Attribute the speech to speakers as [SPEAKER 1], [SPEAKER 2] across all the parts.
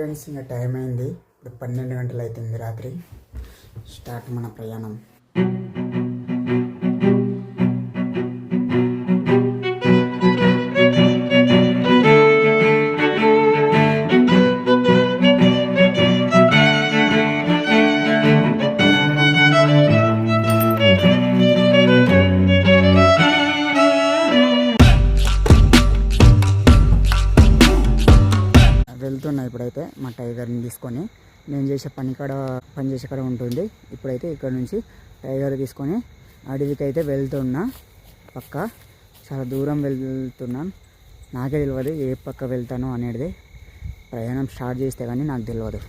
[SPEAKER 1] Friends, ఇంకా time అయింది. ఇప్పుడు 12 గంటలు అవుతుంది రాత్రి. స్టార్ట్ మన ప్రయాణం. వెళ్తున్నా ఇప్పుడైతే మా టైగర్ని తీసుకొని. నేను చేసే పని చేసే కాడ ఉంటుంది. ఇప్పుడైతే ఇక్కడ నుంచి టైగర్ తీసుకొని అడవికి అయితే వెళ్తున్నా. పక్క చాలా దూరం వెళ్తున్నాను. నాకే తెలియదు ఏ పక్క వెళ్తాను అనేది. ప్రయాణం స్టార్ట్ చేస్తే కానీ నాకు తెలియదు.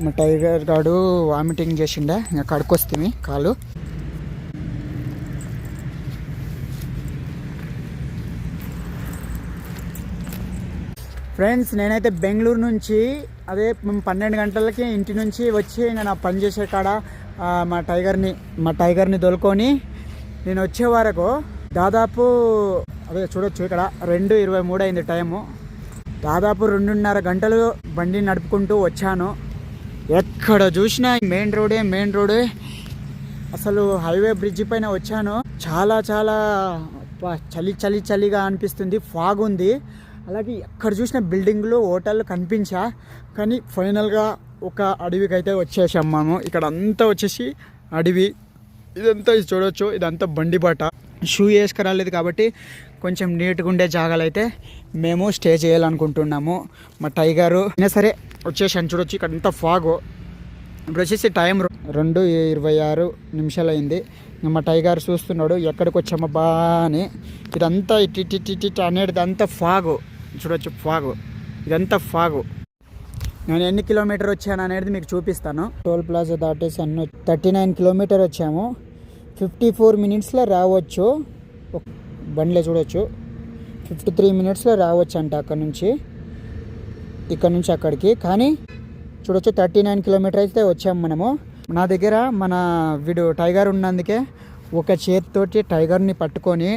[SPEAKER 1] మా టైగర్ గాడు వామిటింగ్ చేసిండే, ఇంకా కడుకొస్తుంది కాలు. ఫ్రెండ్స్, నేనైతే బెంగళూరు నుంచి అదే 12 గంటలకి ఇంటి నుంచి వచ్చి ఇంకా నా పని చేసే కాడ మా టైగర్ని దొలుకొని నేను వచ్చే వరకు దాదాపు అదే చూడొచ్చు, ఇక్కడ 2:23 అయింది టైము. దాదాపు 2.5 గంటలు బండి నడుపుకుంటూ వచ్చాను. ఎక్కడ చూసినా మెయిన్ రోడే. అసలు హైవే బ్రిడ్జ్ పైన వచ్చాను. చాలా చాలా చలిగా అనిపిస్తుంది. ఫాగ్ ఉంది. అలాగే ఎక్కడ చూసిన బిల్డింగ్లు, హోటళ్ళు కనిపించా. కానీ ఫైనల్గా ఒక అడవికి అయితే వచ్చేసాం మేము. ఇక్కడ అంతా వచ్చేసి అడవి. ఇదంతా చూడవచ్చు, ఇదంతా బండి బాట. షూ వేసుకురాలేదు కాబట్టి కొంచెం నీట్గా ఉండే జాగాలు అయితే మేము స్టే చేయాలనుకుంటున్నాము. మా టైగరు అయినా సరే వచ్చేసాను. చూడొచ్చు, ఇక్కడ అంతా ఫాగు. ఇప్పుడు వచ్చేసి టైం 2:26 అయింది. మా టైగర్ చూస్తున్నాడు ఎక్కడికి వచ్చామబ్బా అని. ఇదంతా ఇట్ అనేది అంతా ఫాగు. చూడొచ్చు ఫాగు, ఇదంతా ఫాగు. నేను ఎన్ని కిలోమీటర్ వచ్చాను అనేది మీకు చూపిస్తాను. టోల్ ప్లాజా దాటేసి 39 కిలోమీటర్ వచ్చాము. 54 మినిట్స్లో రావచ్చు. బండ్లే చూడొచ్చు, 53 మినిట్స్లో రావచ్చు అంట ఇక్కడ నుంచి అక్కడికి. కానీ చూడొచ్చు 39 కిలోమీటర్ అయితే వచ్చాము మనము. నా దగ్గర మన వీడు టైగర్ ఉన్నందుకే ఒక చేతితోటి టైగర్ని పట్టుకొని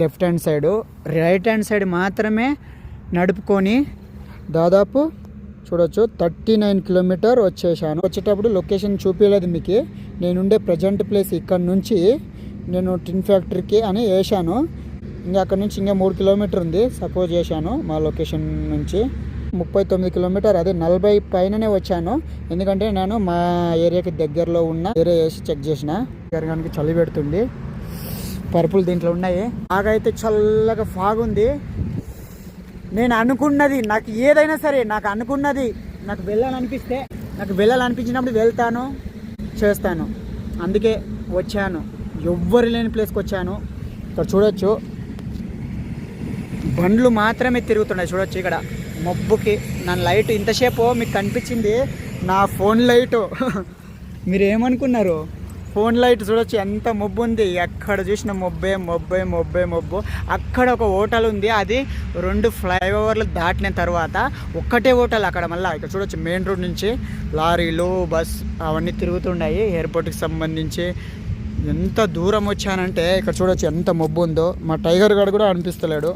[SPEAKER 1] left hand side, right hand side మాత్రమే నడుపుకొని దాదాపు చూడొచ్చు 39 కిలోమీటర్ వచ్చేసాను. వచ్చేటప్పుడు లొకేషన్ చూపించలేదు మీకు. నేనుండే ప్రజెంట్ ప్లేస్ ఇక్కడ నుంచి నేను టిన్ ఫ్యాక్టరీకి అని వేసాను. ఇంకా అక్కడ నుంచి ఇంకా 3 కిలోమీటర్ ఉంది సపోజ్ చేశాను. మా లొకేషన్ నుంచి 39 కిలోమీటర్, అదే 40 పైననే వచ్చాను. ఎందుకంటే నేను మా ఏరియాకి దగ్గరలో ఉన్న ఏరియా వేసి చెక్ చేసిన. జరగానికి చలి పెడుతుంది. పరుపులు దీంట్లో ఉన్నాయి. బాగైతే చల్లగా ఫాగ్ ఉంది. నేను అనుకున్నది, నాకు ఏదైనా సరే నాకు అనుకున్నది, నాకు వెళ్ళాలనిపించినప్పుడు వెళ్తాను, చేస్తాను. అందుకే వచ్చాను. ఎవ్వరు లేని ప్లేస్కి వచ్చాను. ఇక్కడ చూడొచ్చు బండ్లు మాత్రమే తిరుగుతున్నాయి. చూడొచ్చు ఇక్కడ మబ్బుకి నా లైట్ ఇంతసేపు మీకు కనిపించింది నా ఫోన్ లైటు. మీరు ఏమనుకున్నారు? ఫోన్ లైట్ చూడొచ్చు ఎంత మబ్బు ఉంది. ఎక్కడ చూసిన మొబ్బే మొబ్బే మొబ్బే మొబ్బు. అక్కడ ఒక హోటల్ ఉంది, అది 2 ఫ్లైఓవర్లు దాటిన తర్వాత ఒక్కటే హోటల్ అక్కడ. మళ్ళీ ఇక్కడ చూడొచ్చు మెయిన్ రోడ్ నుంచి లారీలు బస్ అవన్నీ తిరుగుతున్నాయి ఎయిర్పోర్ట్కి సంబంధించి. ఎంత దూరం వచ్చానంటే ఇక్కడ చూడొచ్చు ఎంత మబ్బు ఉందో. మా టైగర్ గాడు కూడా అనిపిస్తలేడు.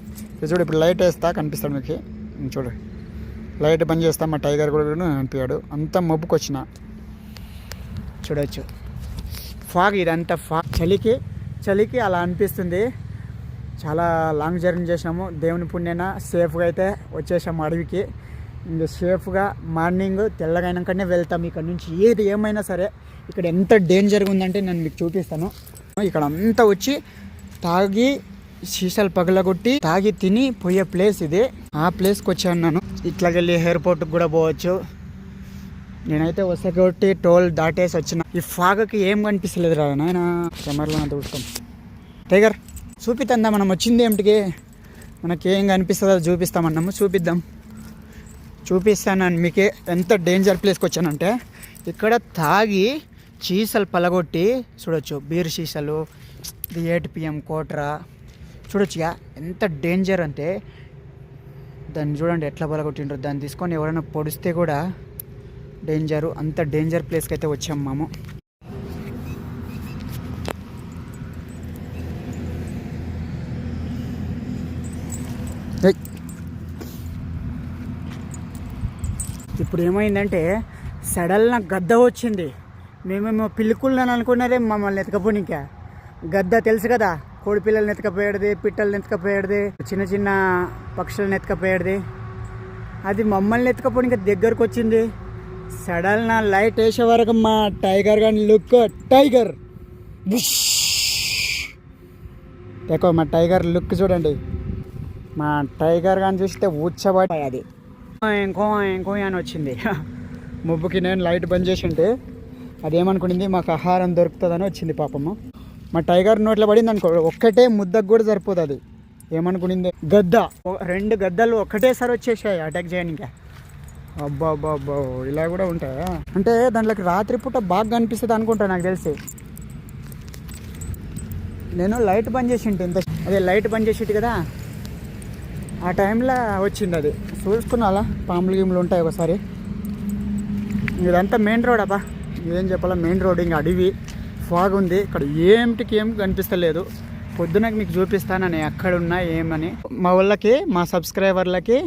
[SPEAKER 1] చూడు ఇప్పుడు లైట్ వేస్తా కనిపిస్తాడు మీకు. చూడు లైట్ బంద్ చేస్తా, మా టైగర్ కూడా అనిపించాడు. అంత మబ్బుకి వచ్చిన చూడొచ్చు. ఫాగ్ ఇదంతా ఫాగ్. చలికి అలా అనిపిస్తుంది. చాలా లాంగ్ జర్నీ చేసినాము. దేవుని పుణ్యాన సేఫ్గా అయితే వచ్చేసాము అడవికి. ఇంకా సేఫ్గా మార్నింగ్ తెల్లగైనాకనే వెళ్తాం ఇక్కడ నుంచి. ఏది ఏమైనా సరే ఇక్కడ ఎంత డేంజర్గా ఉందంటే నేను మీకు చూపిస్తాను. ఇక్కడ అంతా వచ్చి తాగి సీసాలు పగలగొట్టి తాగి తిని పోయే ప్లేస్ ఇది. ఆ ప్లేస్కి వచ్చాను నేను. ఇట్లాగెళ్ళి ఎయిర్పోర్ట్కి కూడా పోవచ్చు. నేనైతే వసకొట్టి టోల్ దాటేసి వచ్చిన. ఈ ఫాగకి ఏం కనిపిస్తలేదు రా నాయన. కెమెరాలో అంత చూస్తాం. టైగర్ చూపిద్దా మనం వచ్చింది ఏమిటికి, మనకేం కనిపిస్తుందో చూపిస్తామన్నాము. చూపిస్తాను మీకే ఎంత డేంజర్ ప్లేస్కి వచ్చానంటే. ఇక్కడ తాగి సీసాలు పలగొట్టి చూడొచ్చు. బీర్ సీసాలు, ఇది 8 PM కోట్రా చూడొచ్చుగా. ఎంత డేంజర్ అంటే దాన్ని చూడండి ఎట్లా పలగొట్టిండ్రు. దాన్ని తీసుకొని ఎవరైనా పొడిస్తే కూడా డేంజరు. అంత డేంజర్ ప్లేస్కి అయితే వచ్చాము మేము. ఇప్పుడు ఏమైందంటే సడల్న గద్ద వచ్చింది. మేమేమో పిల్లికుళ్ళని అనుకున్నదే మమ్మల్ని ఎత్తుకపోనిక. గద్ద తెలుసు కదా, కోడి పిల్లల్ని ఎత్తుకపోయేది, పిట్టల్ని ఎత్తుకపోయేది, చిన్న చిన్న పక్షులను ఎత్తుకపోయేది. అది మమ్మల్ని ఎత్తుకపోనిక దగ్గరకు వచ్చింది. సడల్న లైట్ వేసే వరకు మా టైగర్ కానీ లుక్ టైగర్ ఎక్కువ. మా టైగర్ లుక్ చూడండి. మా టైగర్ కానీ చూస్తే ఊచ్చబడి అది ఇంకో అని వచ్చింది. ముబ్బుకి నేను లైట్ బంద్ చేసి ఉంటే అదేమనుకునింది మాకు ఆహారం దొరుకుతుందని వచ్చింది పాపము. మా టైగర్ నోట్లో పడింది అనుకో, ఒక్కటే ముద్దకు కూడా సరిపోదు. అది ఏమనుకునింది, గద్ద 2 గద్దలు ఒక్కటేసారి వచ్చేసాయి అటాక్ చేయడానికి. అబ్బా ఇలా కూడా ఉంటాయా అంటే దాంట్లోకి రాత్రిపూట బాగా కనిపిస్తుంది అనుకుంటా నాకు తెలిసి. నేను లైట్ బంద్ చేసి ఉంటే ఇంత అదే లైట్ బంద్ చేసి కదా ఆ టైంలో వచ్చింది. అది చూసుకున్నా పాములు గిములు ఉంటాయి ఒకసారి. ఇదంతా మెయిన్ రోడ్ అబ్బా, ఏం చెప్పాలా మెయిన్ రోడ్. ఇంకా అడవి ఫాగ్ ఉంది. ఇక్కడ ఏం కనిపిస్తలేదు. పొద్దున మీకు చూపిస్తాను నేను ఎక్కడున్నా ఏమని. మా వాళ్ళకి, మా సబ్స్క్రైబర్లకి,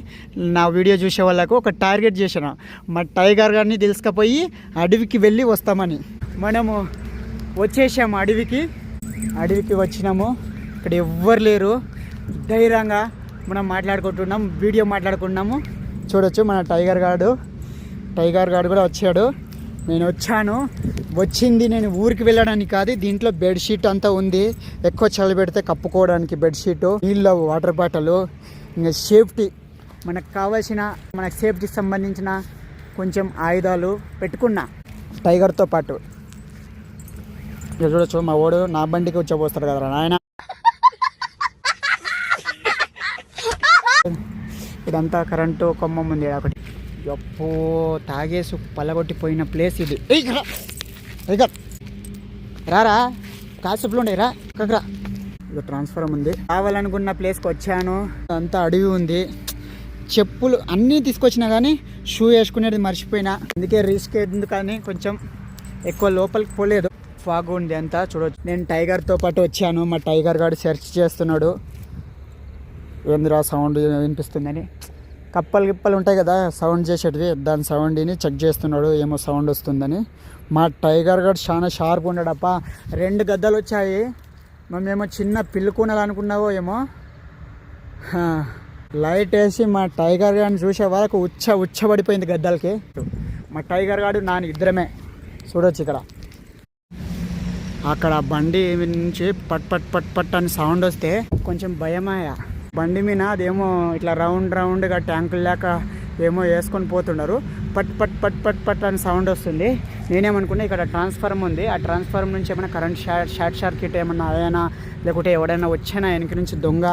[SPEAKER 1] నా వీడియో చూసే వాళ్ళకు ఒక టార్గెట్ చేసిన. మా టైగర్ గారిని తీసుకుపోయి అడవికి వెళ్ళి వస్తామని. మనము వచ్చేసాము అడవికి వచ్చినాము. ఇక్కడ ఎవ్వరు లేరు. ధైర్యంగా మనం వీడియో మాట్లాడుకుంటున్నాము. చూడొచ్చు మన టైగర్ గార్డు కూడా వచ్చాడు. నేను వచ్చింది నేను ఊరికి వెళ్ళడానికి కాదు. దీంట్లో బెడ్షీట్ అంతా ఉంది. ఎక్కువ చలి పెడితే కప్పుకోవడానికి బెడ్షీటు, నీళ్ళ వాటర్ బాటిల్, ఇంకా సేఫ్టీ మనకు సేఫ్టీకి సంబంధించిన కొంచెం ఆయుధాలు పెట్టుకున్నా టైగర్తో పాటు. చూడొచ్చు మా ఓడు నా బండికి వచ్చేపోస్తాడు కదా నాయన. ఇదంతా కరెంటు కొమ్మం ఉంది ఒకటి. ఎప్పో తాగేసి పల్లగొట్టిపోయిన ప్లేస్ ఇది. రారా కాసేపులు ఉండే రా కక్కరా. ఇక ట్రాన్స్ఫారం ఉంది. కావాలనుకున్న ప్లేస్కి వచ్చాను. అంతా అడవి ఉంది. చెప్పులు అన్నీ తీసుకొచ్చినా కానీ షూ వేసుకునేది మర్చిపోయినా. అందుకే రిస్క్ ఎందుకని కొంచెం ఎక్కువ లోపలికి పోలేదు. ఫాగ్ ఉంది అంతా చూడవచ్చు. నేను టైగర్తో పాటు వచ్చాను. మా టైగర్ గారు సెర్చ్ చేస్తున్నాడు ఏందిరా సౌండ్ వినిపిస్తుందని. గిప్పలు ఉంటాయి కదా సౌండ్ చేసేటివి, దాని సౌండ్ని చెక్ చేస్తున్నాడు ఏమో సౌండ్ వస్తుందని. మా టైగర్ గారు చాలా షార్ప్ ఉన్నాడప్ప. 2 గద్దలు వచ్చాయి. మేమేమో చిన్న పిల్లుకున్నది అనుకున్నావో ఏమో. లైట్ వేసి మా టైగర్ గారిని చూసే వరకు ఉచ్చబడిపోయింది గద్దలకి. మా టైగర్ గారు నాన్న ఇద్దరమే చూడొచ్చు. ఇక్కడ అక్కడ బండి నుంచి పట్ అని సౌండ్ వస్తే కొంచెం భయమాయా. బండి మీద అదేమో ఇట్లా రౌండ్గా ట్యాంకులు లేక ఏమో వేసుకొని పోతున్నారు. పట్ అని సౌండ్ వస్తుంది. నేనేమనుకున్నా ఇక్కడ ట్రాన్స్ఫార్మ్ ఉంది, ఆ ట్రాన్స్ఫార్మ్ నుంచి ఏమైనా కరెంట్ షార్ట్ సర్క్యూట్ ఏమన్నా అయ్యానా లేకుంటే ఎవడైనా వచ్చానా వెనక నుంచి దొంగ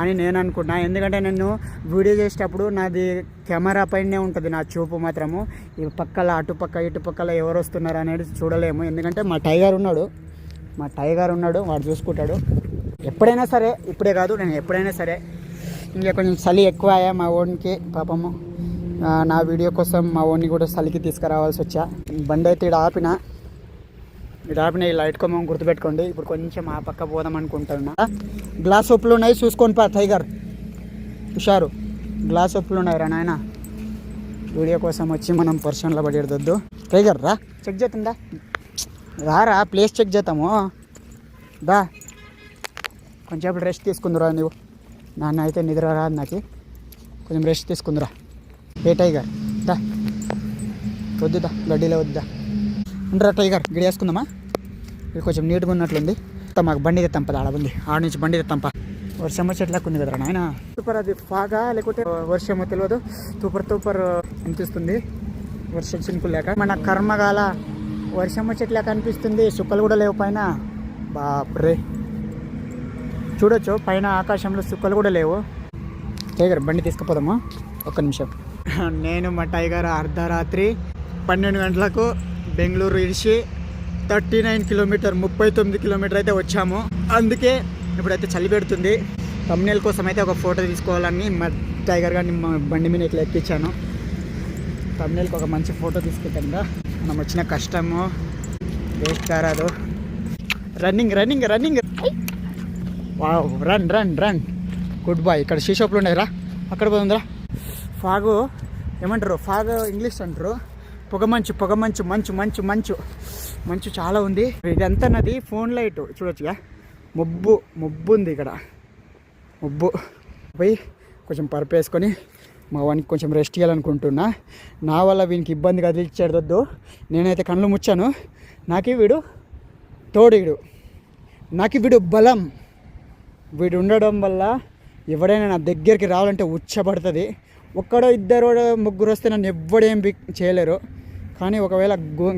[SPEAKER 1] అని నేను అనుకున్నా. ఎందుకంటే నేను వీడియో చేసేటప్పుడు నాది కెమెరా పైనే ఉంటుంది నా చూపు మాత్రము, ఈ పక్కల అటుపక్క ఇటుపక్కల ఎవరు వస్తున్నారు అనేది చూడలేము. ఎందుకంటే మా టైగర్ ఉన్నాడు, వాడు చూసుకుంటాడు. ఎప్పుడైనా సరే, ఇప్పుడే కాదు, నేను ఎప్పుడైనా సరే. ఇంకా కొంచెం చలి ఎక్కువ అయ్యా మా ఓన్కి పాపము. నా వీడియో కోసం మా ఓన్ని కూడా చలికి తీసుకురావాల్సి వచ్చా. బండి అయితే ఇక్కడ ఆపిన ఈ లైట్ కొమ్మ గుర్తుపెట్టుకోండి. ఇప్పుడు కొంచెం ఆ పక్క పోదాం అనుకుంటున్నా. గ్లాస్ ఒప్పులు ఉన్నాయి, చూసుకొని పా టైగర్, హుషారు. గ్లాస్ ఒప్పులు ఉన్నాయి రా నాయన. వీడియో కోసం వచ్చి మనం పర్సన్లో పడేదొద్దు. టైగర్ రా, చెక్ చేస్తుందా? రారా, ప్లేస్ చెక్ చేద్దాము దా. కొంచెం రెస్ట్ తీసుకుందురా నువ్వు. నాన్న అయితే నిద్ర రాదు నాకు, కొంచెం రెస్ట్ తీసుకుందురా. ఏ టైగర్ దా, వద్దుదా, గడ్డీలో వద్దా ఉండరా టైగర్. గిడి వేసుకుందామా? ఇది కొంచెం నీట్గా ఉన్నట్లుంది. మాకు బండి తెత్తంపద, ఆడ ఉంది, ఆడ నుంచి బండి తెత్తంప. వర్షం వచ్చేట్లాగా ఉంది కదరా నాయన. సూపర్, అది ఫాగా లేకపోతే వర్షమో తెలియదు, తూపర్ అనిపిస్తుంది. వర్షం చినుకులు లేక మన కర్మగాల వర్షం వచ్చేట్లాగా అనిపిస్తుంది. సుక్కలు కూడా లేవు పైన. బాప్రే, చూడొచ్చు పైన ఆకాశంలో సుక్కలు కూడా లేవు. టైగర్ బండి తీసుకుపోదామా? ఒక్క నిమిషం. నేను మా టైగర్ అర్ధరాత్రి 12 గంటలకు బెంగళూరు ఇడిచి 39 కిలోమీటర్ 39 కిలోమీటర్ అయితే వచ్చాము. అందుకే ఇప్పుడైతే చలి పెడుతుంది. తమ్నేల్ కోసం అయితే ఒక ఫోటో తీసుకోవాలని మా టైగర్ గారిని మా బండి మీద ఇట్లా ఎక్కించాను. తమ్నేల్కి ఒక మంచి ఫోటో తీసుకుంటాను. మనం వచ్చిన కష్టము వేస్ట్ కారాదు. Running wow, run good boy. ఇక్కడ షీ షాప్లు ఉన్నాయి రా, అక్కడ పోతుందిరా. ఫాగు ఏమంటారు? ఫాగ్ ఇంగ్లీష్ అంటారు. మంచు చాలా ఉంది. ఇదంతా నది ఫోన్ లైట్ చూడొచ్చుగా. మబ్బు ఉంది ఇక్కడ. మబ్బు పోయి కొంచెం పరుపు వేసుకొని మా వానికి కొంచెం రెస్ట్ ఇవ్వాలనుకుంటున్నా. నా వల్ల వీనికి ఇబ్బంది కదిలిచ్చేదొద్దు. నేనైతే కళ్ళు ముచ్చాను. నాకే వీడు తోడు, నాకు వీడు బలం. వీడు ఉండడం వల్ల ఎవడైనా నా దగ్గరికి రావాలంటే ఉచ్చబడుతుంది. ఒక్కడో ఇద్దరు ముగ్గురు వస్తే నన్ను ఎవ్వడేం చేయలేరు. కానీ ఒకవేళ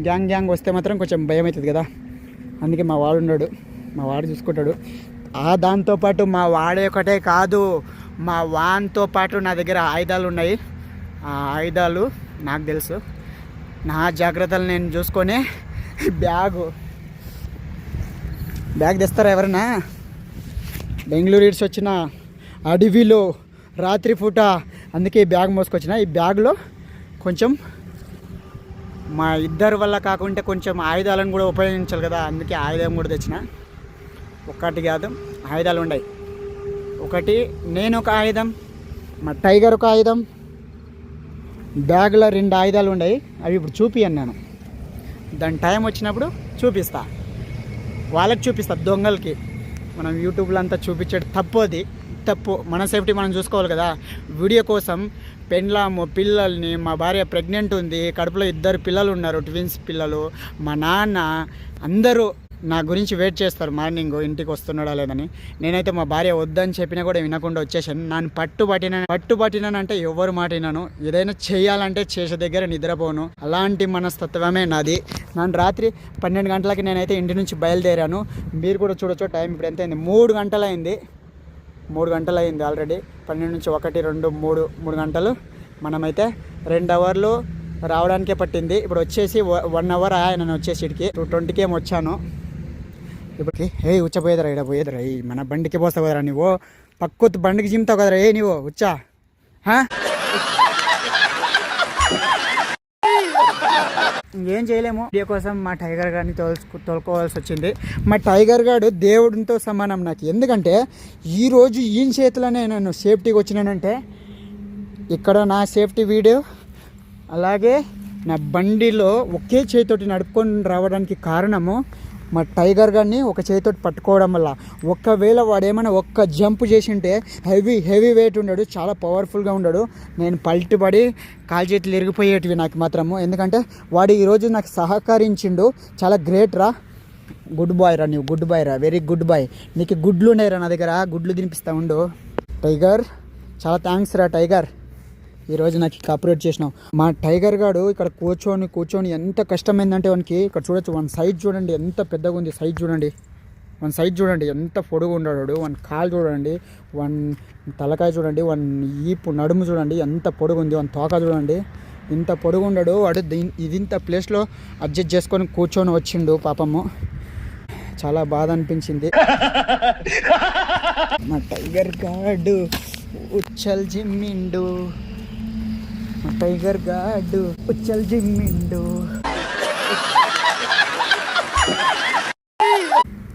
[SPEAKER 1] గ్యాంగ్ వస్తే మాత్రం కొంచెం భయం అవుతుంది కదా. అందుకే మా వాడు చూసుకుంటాడు. దాంతోపాటు మా వాడే ఒకటే కాదు, మా వాన్తో పాటు నా దగ్గర ఆయుధాలు ఉన్నాయి. ఆ ఆయుధాలు నాకు తెలుసు. నా జాగ్రత్తలు నేను చూసుకొని బ్యాగ్ తెస్తారా ఎవరైనా? బెంగళూరు ఇడ్స్ వచ్చిన అడవిలో రాత్రి పూట, అందుకే ఈ బ్యాగ్ మోసుకొచ్చిన. ఈ బ్యాగ్లో కొంచెం మా ఇద్దరి వల్ల కాకుంటే కొంచెం ఆయుధాలను కూడా ఉపయోగించాలి కదా, అందుకే ఆయుధం కూడా తెచ్చిన. ఒక్కటి కాదు, ఆయుధాలు ఉన్నాయి. ఒకటి నేను ఒక ఆయుధం, మా టైగర్ ఒక ఆయుధం. బ్యాగ్లో 2 ఆయుధాలు ఉన్నాయి. అవి ఇప్పుడు చూపియను నేను. దాని టైం వచ్చినప్పుడు చూపిస్తా, వాళ్ళకి చూపిస్తా. దొంగలకి మనం యూట్యూబ్లో అంతా చూపించేది తప్పు. మన సేఫ్టీ మనం చూసుకోవాలి కదా. వీడియో కోసం పెండ్లాము, పిల్లల్ని, మా భార్య ప్రెగ్నెంట్ ఉంది, కడుపులో 2 పిల్లలు ఉన్నారు, ట్విన్స్ పిల్లలు. మా నాన్న అందరూ నా గురించి వెయిట్ చేస్తారు మార్నింగ్ ఇంటికి వస్తున్నాడా లేదని. నేనైతే మా భార్య వద్దని చెప్పినా కూడా వినకుండా వచ్చేసాను. నన్ను పట్టుబట్టినానంటే ఎవరు మాట విన్నాను. ఏదైనా చేయాలంటే చేసే దగ్గర నిద్రపోను. అలాంటి మనస్తత్వమే నాది. నన్ను రాత్రి 12 గంటలకి నేనైతే ఇంటి నుంచి బయలుదేరాను. మీరు కూడా చూడొచ్చు టైం ఇప్పుడు ఎంత అయింది. 3 గంటలు అయింది ఆల్రెడీ. 12 నుంచి 1, 2, 3 గంటలు. మనమైతే 2 అవర్లు రావడానికే పట్టింది. ఇప్పుడు వచ్చేసి 1 అవర్ ఆయన వచ్చేసి ఇటుకి 2:20కి ఏమో వచ్చాను. ఇప్పటికి ఉచ్చపోయేదరా, ఇక్కడ పోయేదరా, మన బండికి పోస్తావు కదరా నువ్వు, పక్కొత్తు బండికి జిమ్తావు కదరా నువ్వు వచ్చా. ఇంకేం చేయలేము. వీడియో కోసం మా టైగర్ గారిని తోలుకోవాల్సి వచ్చింది. మా టైగర్ గారు దేవుడితో సమానం నాకు. ఎందుకంటే ఈరోజు ఈయన చేతిలోనే నేను సేఫ్టీకి వచ్చినానంటే, ఇక్కడ నా సేఫ్టీ వీడియో, అలాగే నా బండిలో ఒకే చేతితోటి నడుపుకొని రావడానికి కారణము మా టైగర్ గారిని ఒక చేతితోటి పట్టుకోవడం వల్ల. ఒకవేళ వాడేమైనా ఒక్క జంప్ చేసింటే హెవీ వెయిట్ ఉన్నాడు, చాలా పవర్ఫుల్గా ఉన్నాడు. నేను పల్టిపడి కాలు చేతులు ఇరిగిపోయేటివి నాకు మాత్రము. ఎందుకంటే వాడు ఈరోజు నాకు సహకరించిండు. చాలా గ్రేట్ రా, గుడ్ బాయ్ రా, నువ్వు గుడ్ బాయ్ రా, వెరీ గుడ్ బాయ్. నీకు గుడ్లు ఉన్నాయి రా నా దగ్గర, గుడ్లు తినిపిస్తా ఉండు. టైగర్ చాలా థ్యాంక్స్ రా టైగర్. ఈరోజు నాకు కాపరేట్ చేసినావు. మా టైగర్ గాడు ఇక్కడ కూర్చొని ఎంత కష్టమైందంటే వానికి ఇక్కడ చూడొచ్చు. వన్ సైడ్ చూడండి ఎంత పెద్దగా ఉంది. సైడ్ చూడండి ఎంత పొడుగు ఉన్నాడు. వన్ కాలు చూడండి, వన్ తలకాయ చూడండి, వన్ ఈపు నడుము చూడండి ఎంత పొడుగు ఉంది. వన్ తోక చూడండి ఇంత పొడుగు ఉన్నాడు. వాడు ఇంత ప్లేస్లో అడ్జస్ట్ చేసుకొని కూర్చొని వచ్చిండు పాపము. చాలా బాధ అనిపించింది. మా టైగర్ గాడు ఉచ్చల్ జిమ్మిండు.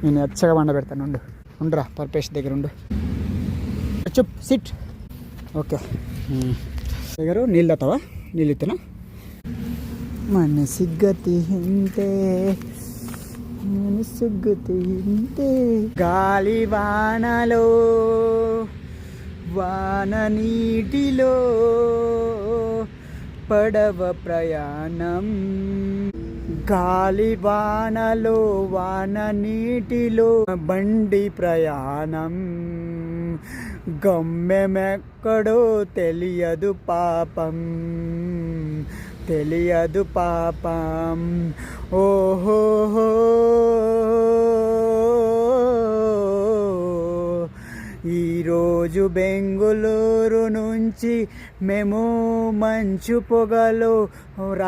[SPEAKER 1] నేను ఎచ్చగా వండ పెడతాను. ఉండరా పర్పేష్ దగ్గర ఉండు. చెప్ సిట్. ఓకే టైగరు నీళ్ళు తావా? నీళ్ళు ఇస్తున్నా. మనసిగ్గతి ఇంతే గాలి వానలో వాన నీటిలో పడవ ప్రయాణం. గాలి వానలో వాన నీటిలో బండి ప్రయాణం. గమ్యమెక్కడో తెలియదు పాపం. ఓహో ఈరోజు బెంగుళూరు నుంచి మేము మంచు పొగలో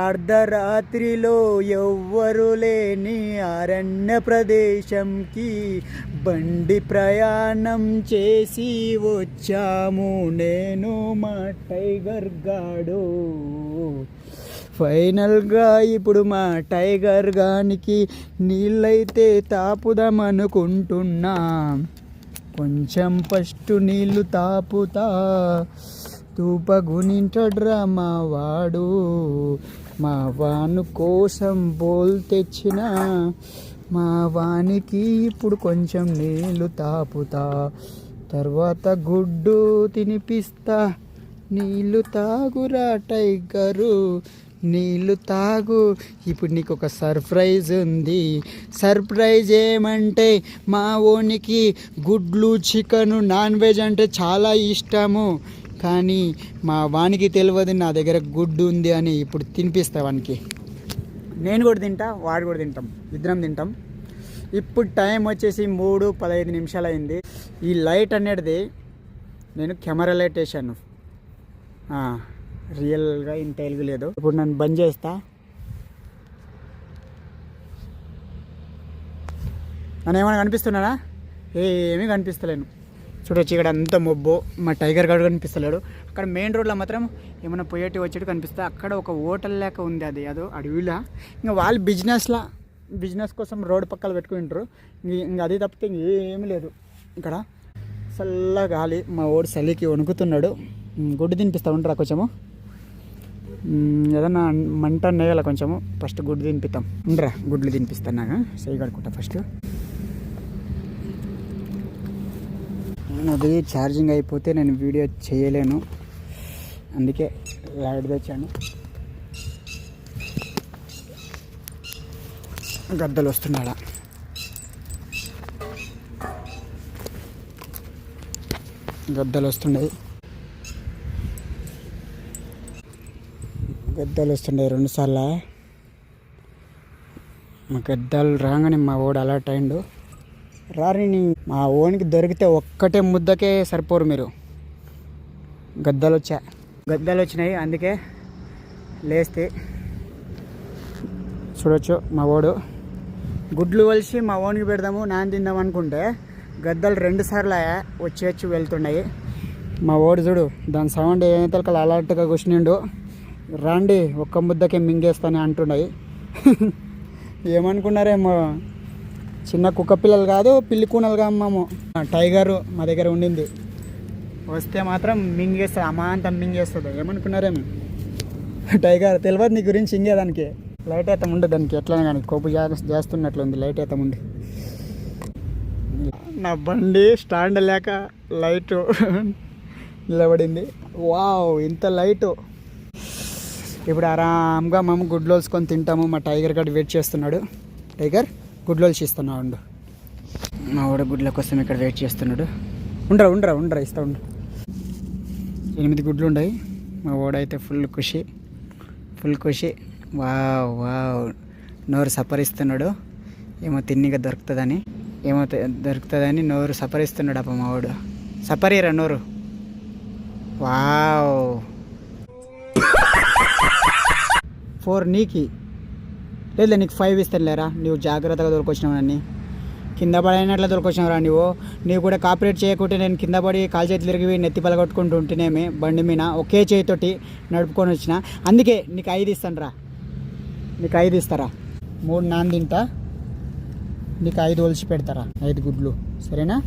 [SPEAKER 1] అర్ధరాత్రిలో ఎవ్వరు లేని అరణ్య ప్రదేశంకి బండి ప్రయాణం చేసి వచ్చాము. నేను మా టైగర్ గాడు. ఫైనల్గా ఇప్పుడు మా టైగర్ గానికి నీళ్ళైతే తాపుదామనుకుంటున్నా. కొంచెం ఫస్ట్ నీళ్ళు తాపుతా. తూపగునింటడ్రా మా వాడు. మా వాను కోసం బోల్ తెచ్చిన మా వానికి ఇప్పుడు కొంచెం నీళ్ళు తాపుతా. తర్వాత గుడ్డు తినిపిస్తా. నీళ్ళు తాగురా టైగరు, నీళ్ళు తాగు. ఇప్పుడు నీకు ఒక సర్ప్రైజ్ ఉంది. సర్ప్రైజ్ ఏమంటే మా ఓనికి గుడ్లు, చికెను, నాన్ వెజ్ అంటే చాలా ఇష్టము. కానీ మా వానికి తెలియదు నా దగ్గర గుడ్డు ఉంది అని. ఇప్పుడు తినిపిస్తా వానికి. నేను కూడా తింటా, వాడు కూడా తింటాం, ఇద్దరం తింటాం. ఇప్పుడు టైం వచ్చేసి 3:15 అయింది. ఈ లైట్ అనేది నేను కెమెరా లైట్ వేసాను. రియల్గా ఇంత వెలుగు లేదు. ఇప్పుడు నన్ను బంద్ చేస్తా. నన్ను ఏమైనా కనిపిస్తున్నానా? ఏమీ కనిపిస్తలేను. చూడొచ్చు ఇక్కడ అంత మొబ్బు. మా టైగర్ గాడు కనిపిస్తలేడు. అక్కడ మెయిన్ రోడ్లో మాత్రం ఏమైనా పోయేటి వచ్చేటి కనిపిస్తా. అక్కడ ఒక హోటల్ లేక ఉంది. అదో అడవిలా. ఇంకా వాళ్ళు బిజినెస్ కోసం రోడ్డు పక్కన పెట్టుకుంటారు. ఇంకా అది తప్పితే ఇంకేమీ లేదు ఇక్కడ. చల్ల గాలి. మా ఓడి చలికి వణుకుతున్నాడు. గుడ్డు తినిపిస్తా ఉంటారా కొంచెము. ఏదన్నా మంట నేయాల కొంచెము. ఫస్ట్ గుడ్డు తినిపిస్తాం. ఉండరా గుడ్లు తినిపిస్తాను. నాకు సై కడుకుంటా ఫస్ట్. అది ఛార్జింగ్ అయిపోతే నేను వీడియో చేయలేను, అందుకే లైట్ తెచ్చాను. గద్దలు వస్తున్నాడా? గద్దలు వస్తున్నాయి 2 సార్లు. మా గద్దలు రాగానే మా ఓడు అలర్ట్ అయిండు. రాని మా ఓనికి దొరికితే ఒక్కటే ముద్దకే సరిపోరు మీరు. గద్దలు వచ్చినాయి, అందుకే లేస్తే చూడొచ్చు. మా ఓడు గుడ్లు వలిసి మా ఓనికి పెడదాము, నాన్న తిందాం అనుకుంటే గద్దలు 2 సార్లు వచ్చి వెళ్తున్నాయి. మా ఓడు చూడు, దాని సౌండ్ ఏతలకలు అలర్ట్గా కూర్చునిండు. రాండి ఒక్క ముద్దకే మింగేస్తానే అంటున్నాయి. ఏమనుకున్నారేమో, చిన్న కుక్క పిల్లలు కాదు, పిల్లి కూనలుగా అమ్మాము. టైగరు మా దగ్గర ఉండింది, వస్తే మాత్రం మింగేస్తుంది, అమాంతం మింగేస్తుంది. ఏమనుకున్నారేమో, టైగర్ తెలియదు నీ గురించి. ఇంకేదానికి లైట్ అయితే ఉండే దానికి ఎట్లనే కానీ కోపు చేస్తున్నట్లుంది. లైట్ అయితే ఉండి నా బండి స్టాండ్ లేక లైటు నిలబడింది. వావ్, ఇంత లైటు. ఇప్పుడు ఆరామ్గా మేము గుడ్లు వలుసుకొని తింటాము. మా టైగర్ గడ్ వెయిట్ చేస్తున్నాడు. టైగర్ గుడ్లు వలిసిస్తున్నాడు. మా వాడు గుడ్ల కోసం ఇక్కడ వెయిట్ చేస్తున్నాడు. ఉండరా ఇస్తా ఉండు. 8 గుడ్లు ఉన్నాయి. మా ఓడైతే ఫుల్ ఖుషి. వావ్ వావ్, నోరు సపరిస్తున్నాడు. ఏమో తిన్నిగా దొరుకుతుందని నోరు సపరిస్తున్నాడు అప్ప మా వాడు. సపరీరా నోరు. వావ్ 4 నీకి లేదు, నీకు 5 ఇస్తాను లేరా. నువ్వు జాగ్రత్తగా దొరికొచ్చినావు నన్ను. కింద పడైనట్లు దొరికొచ్చినావురా నీవు కూడా కాపరేట్ చేయకుంటే నేను కింద పడి కాలు చేతులు తిరిగి నెత్తి పలగొట్టుకుంటూ ఉంటేనేమి బండి మీద ఒకే చేతితోటి నడుపుకొని వచ్చిన. అందుకే నీకు 5 ఇస్తాను రా. నీకు 5 ఇస్తారా? 3 నాన్ తింటా, నీకు 5 ఒలిచి పెడతారా, 5 గుడ్లు సరేనా?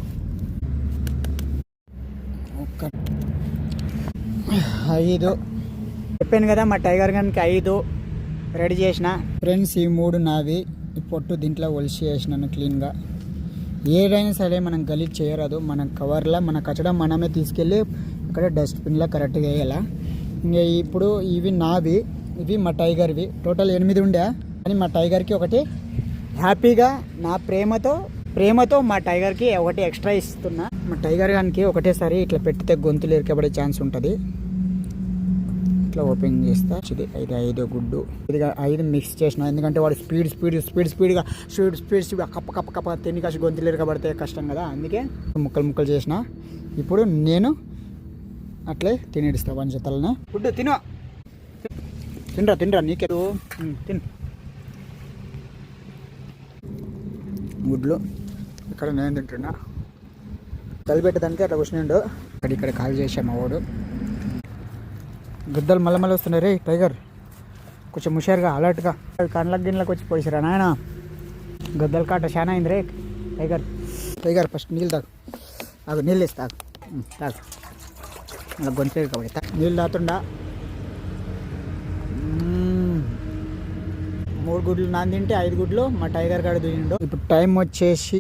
[SPEAKER 1] 5 చెప్పాను కదా మా టైగర్ గన్కి 5 రెడీ చేసిన. ఫ్రెండ్స్ ఈ 3 నావి. ఈ పొట్టు దీంట్లో ఒలిచి వేసినాను క్లీన్గా. ఏదైనా సరే మనం గలీజ్ చేయరాదు. మన కవర్లో మన కచడం మనమే తీసుకెళ్ళి ఇక్కడ డస్ట్బిన్లో కరెక్ట్గా వేయాలా. ఇంకా ఇప్పుడు ఇవి నావి, ఇవి మా టైగర్వి. టోటల్ 8 ఉండే, కానీ మా టైగర్కి ఒకటి హ్యాపీగా నా ప్రేమతో మా టైగర్కి ఒకటి ఎక్స్ట్రా ఇస్తున్నా. మా టైగర్ గానికి ఒకటేసారి ఇట్లా పెట్టితే గొంతులు ఇరకబడే ఛాన్స్ ఉంటుంది. ఇట్లా ఓపెన్ చేస్తా. ఇది 5 గుడ్డు, ఇది 5 మిక్స్ చేసిన. ఎందుకంటే వాడు స్పీడ్గా కప్ప తిని కాసి గొంతులు ఇరకబడితే కష్టం కదా, అందుకే ముక్కలు చేసిన. ఇప్పుడు నేను అట్లే తినేడిస్తా పంచతలనే. గుడ్డు తినరా నీకే తిను. గుడ్లు ఇక్కడ నేను తింటున్నా. కలిపెట్టడానికి అట్లా కూర్చునిండు. ఇక్కడ కాల్ చేశాను మా వాడు. గుద్దలు మళ్ళీ వస్తున్నాయి రే టైగర్. కొంచెం హుషారుగా అలర్ట్గా కండ్లకు గిన్నెలకు వచ్చి పోయిసరా నాయన. గద్దల కాట చాలా అయింది రే టైగర్. ఫస్ట్ నీళ్ళు తాగు, నీళ్ళు వేసి తాగు అలా గొంతు కాబట్టి నీళ్ళు తాగుతుండా. 3 గుడ్లు నాన్న తింటే 5 గుడ్లు మా టైగర్ కాడ తిండు. ఇప్పుడు టైం వచ్చేసి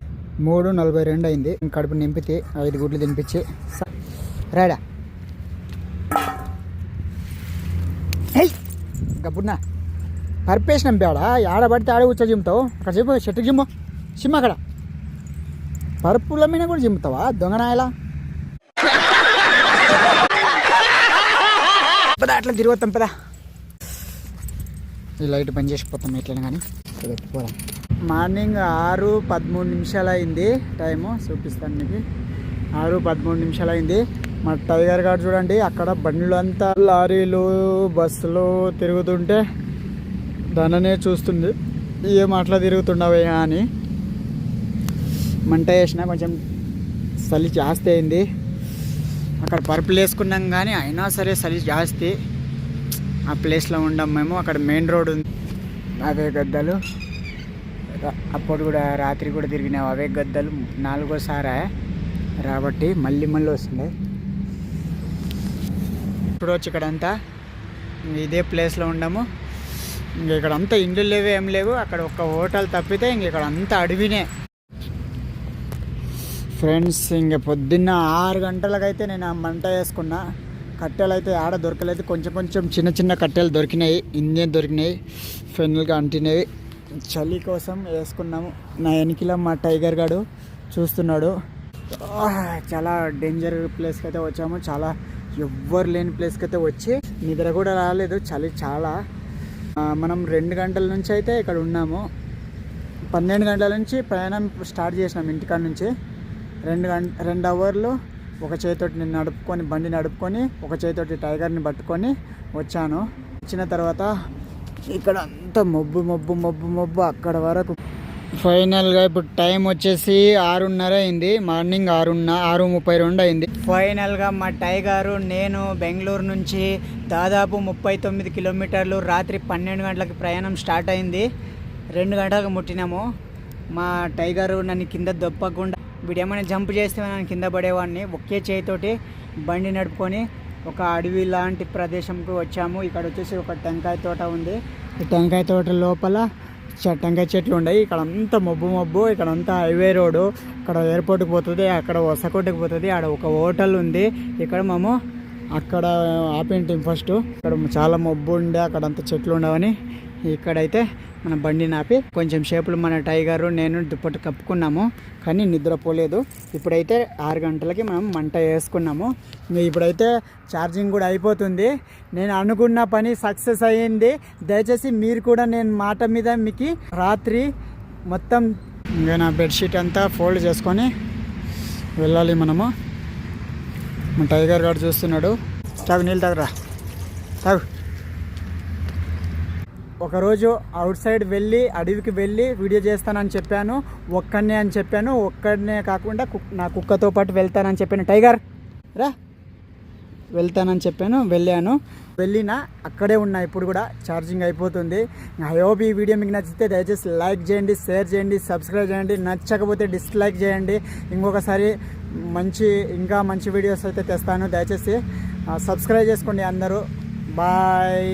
[SPEAKER 1] 3:42 అయింది. కడుపు నింపితే 5 గుడ్లు తినిపించి రాడా గబ్బున్నా పరిపేసినాం బేడా. ఆడబడితే ఆడ కూర్చో జిమ్ముతావు. అక్కడ చెప్పు చెట్టుకు సిమ్మ అక్కడ పరుపుల మీద కూడా జిమ్ముతావా దొంగనాయలా? పదా అట్లా తిరుగుతాం పదా. ఈ లైట్ బంద్ చేసిపోతాం ఎట్లయినా కానీ పెట్టుకోదాం. మార్నింగ్ 6:13 అయింది. టైము చూపిస్తాను మీకు. 6:13 అయింది. మా టైగర్ గారు చూడండి, అక్కడ బండ్లు అంతా లారీలు బస్సులు తిరుగుతుంటే దాననే చూస్తుంది. ఏం అట్లా తిరుగుతుండవే అని మంట వేసిన. కొంచెం చలి జాస్తి అయింది. అక్కడ పరుపులు వేసుకున్నాం కానీ అయినా సరే చలి జాస్తి. ఆ ప్లేస్లో ఉండం మేము. అక్కడ మెయిన్ రోడ్ ఉంది, అవే గద్దలు. అప్పుడు కూడా రాత్రి కూడా తిరిగినావు అవే గద్దలు. 4వసారి రాబట్టి మళ్ళీ వస్తుండే. ఇప్పుడు వచ్చి ఇక్కడంతా ఇదే ప్లేస్లో ఉండము. ఇంక ఇక్కడ అంతా ఇండ్లు లేవు, ఏం లేవు. అక్కడ ఒక హోటల్ తప్పితే ఇంక ఇక్కడ అంతా అడవినే ఫ్రెండ్స్. ఇంక పొద్దున్న 6 గంటలకైతే నేను ఆ మంట వేసుకున్నా. కట్టెలు అయితే ఆడ దొరకలేదు. కొంచెం చిన్న కట్టెలు దొరికినాయి, ఇండియన్ దొరికినాయి, ఫెనల్గా అంటినవి. చలి కోసం వేసుకున్నాము. నా వెనకిల మా టైగర్ గాడు చూస్తున్నాడు. చాలా డేంజర్ ప్లేస్కి అయితే వచ్చాము. చాలా ఎవ్వరు లేని ప్లేస్కి అయితే వచ్చి నిద్ర కూడా రాలేదు. చలి చాలా. మనం 2 గంటల నుంచి అయితే ఇక్కడ ఉన్నాము. 12 గంటల నుంచి ప్రయాణం స్టార్ట్ చేసినాం ఇంటికాడ నుంచి. 2 అవర్లు ఒక చేతితోటి నేను బండి నడుపుకొని ఒక చేతితోటి టైగర్ని పట్టుకొని వచ్చాను. వచ్చిన తర్వాత ఇక్కడ అంతా మబ్బు అక్కడ వరకు. ఫైనల్గా ఇప్పుడు టైం వచ్చేసి 6:30 అయింది. మార్నింగ్ 6:32 అయింది. ఫైనల్గా మా టైగరు నేను బెంగళూరు నుంచి దాదాపు 39 కిలోమీటర్లు రాత్రి 12 గంటలకు ప్రయాణం స్టార్ట్ అయింది. 2 గంటలకు ముట్టినాము. మా టైగరు నన్ను కింద దొప్పకుండా వీడేమైనా జంప్ చేస్తే నన్ను కింద పడేవాడిని. ఒకే చేతితోటి బండి నడుపుకొని ఒక అడవి లాంటి ప్రదేశంకు వచ్చాము. ఇక్కడ వచ్చేసి ఒక టెంకాయ తోట ఉంది. ఈ టెంకాయ తోట లోపల టెంకాయ చెట్లు ఉన్నాయి. ఇక్కడ అంతా మబ్బు. ఇక్కడ అంతా హైవే రోడ్డు. ఇక్కడ ఎయిర్పోర్ట్కి పోతుంది, అక్కడ వసకోటకి పోతుంది. ఆడ ఒక హోటల్ ఉంది. ఇక్కడ మేము అక్కడ ఆపింటాం ఫస్ట్. ఇక్కడ చాలా మబ్బు ఉండే, అక్కడ అంతా చెట్లు ఉండవని ఇక్కడైతే మన బండి నాపి కొంచెం సేపులు మన టైగరు నేను దుప్పటి కప్పుకున్నాము, కానీ నిద్రపోలేదు. ఇప్పుడైతే 6 గంటలకి మనం మంట వేసుకున్నాము. ఇప్పుడైతే ఛార్జింగ్ కూడా అయిపోతుంది. నేను అనుకున్న పని సక్సెస్ అయ్యింది. దయచేసి మీరు కూడా నేను మాట మీద మీకు రాత్రి మొత్తం ఇంకా నా బెడ్షీట్ అంతా ఫోల్డ్ చేసుకొని వెళ్ళాలి మనము. మన టైగర్ గారు చూస్తున్నాడు. తాగు, నీళ్ళు తాగురా, తాగు. ఒకరోజు అవుట్ సైడ్ వెళ్ళి అడవికి వెళ్ళి వీడియో చేస్తానని చెప్పాను, ఒక్కడనే అని చెప్పాను. ఒక్కడనే కాకుండా నా కుక్కతో పాటు వెళ్తానని చెప్పాను. టైగర్ రా, వెళ్తానని చెప్పాను, వెళ్ళిన అక్కడే ఉన్నా. ఇప్పుడు కూడా ఛార్జింగ్ అయిపోతుంది. ఐ హోప్ ఈ వీడియో మీకు నచ్చితే దయచేసి లైక్ చేయండి, షేర్ చేయండి, సబ్స్క్రైబ్ చేయండి. నచ్చకపోతే డిస్లైక్ చేయండి. ఇంకొకసారి ఇంకా మంచి వీడియోస్ అయితే తెస్తాను. దయచేసి సబ్స్క్రైబ్ చేసుకోండి అందరూ. బాయ్.